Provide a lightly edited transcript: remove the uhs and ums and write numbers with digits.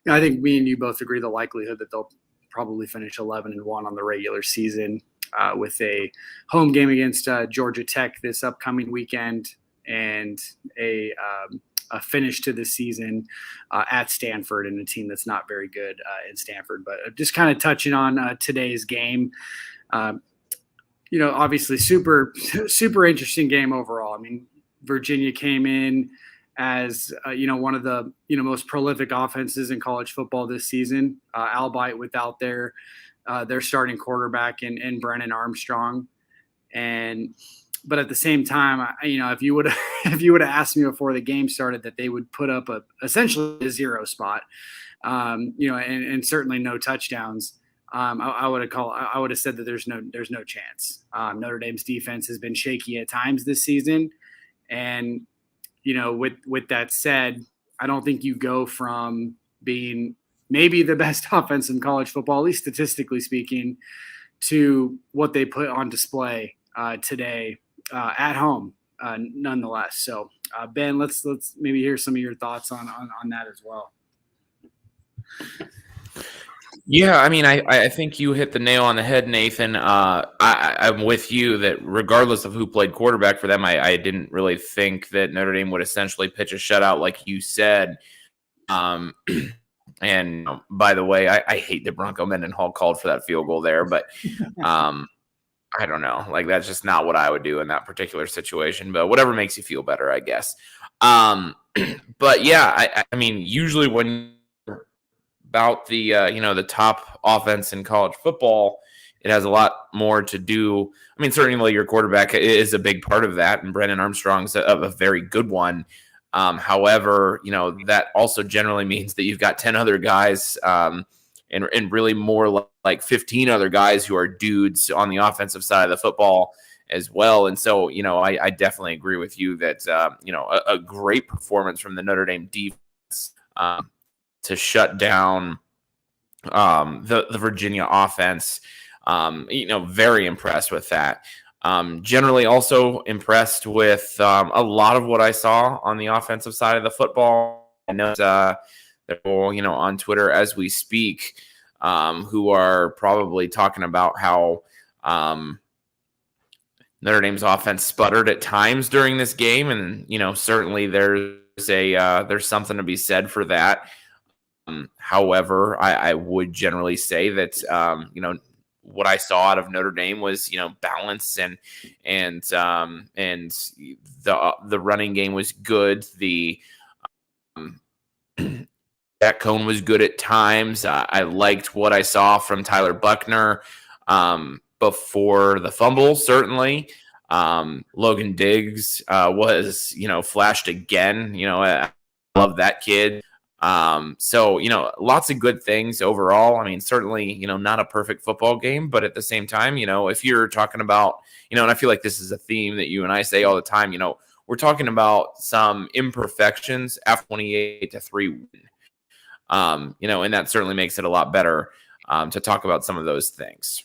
Yeah, I think me and you both agree the likelihood that they'll probably finish 11-1 on the regular season, with a home game against Georgia Tech this upcoming weekend, and a finish to the season at Stanford, and a team that's not very good in Stanford. But just kind of touching on today's game, um, obviously super interesting game overall. I mean, Virginia came in as one of the most prolific offenses in college football this season, albeit without their starting quarterback in Brennan Armstrong. But at the same time, if you would if you would have asked me before the game started that they would put up essentially a zero spot, and certainly no touchdowns, I would have said that there's no chance. Notre Dame's defense has been shaky at times this season, and with that said, I don't think you go from being maybe the best offense in college football, at least statistically speaking, to what they put on display today at home, nonetheless. So, Ben, let's maybe hear some of your thoughts on that as well. Yeah, I mean, I think you hit the nail on the head, Nathan. I'm with you that regardless of who played quarterback for them, I didn't really think that Notre Dame would essentially pitch a shutout like you said. And by the way, I hate that Bronco Mendenhall called for that field goal there, but I don't know. Like, that's just not what I would do in that particular situation, but whatever makes you feel better, I guess. But yeah, I mean, usually when about the the top offense in college football, it has a lot more to do. I mean, certainly your quarterback is a big part of that, and Brennan Armstrong's a very good one. However, that also generally means that you've got 10 other guys, and really more like 15 other guys who are dudes on the offensive side of the football as well. And so, I definitely agree with you that a great performance from the Notre Dame defense to shut down the Virginia offense. Very impressed with that. Generally also impressed with a lot of what I saw on the offensive side of the football. I know they're on Twitter as we speak, who are probably talking about how Notre Dame's offense sputtered at times during this game, and certainly there's something to be said for that. However, I would generally say that what I saw out of Notre Dame was balance and the running game was good. The Jack Cohn was good at times. I liked what I saw from Tyler Buckner before the fumble. Certainly, Logan Diggs was flashed again. I love that kid. So, lots of good things overall. I mean, certainly, not a perfect football game, but at the same time, if you're talking about, and I feel like this is a theme that you and I say all the time, we're talking about some imperfections after 28-3 win. And that certainly makes it a lot better to talk about some of those things.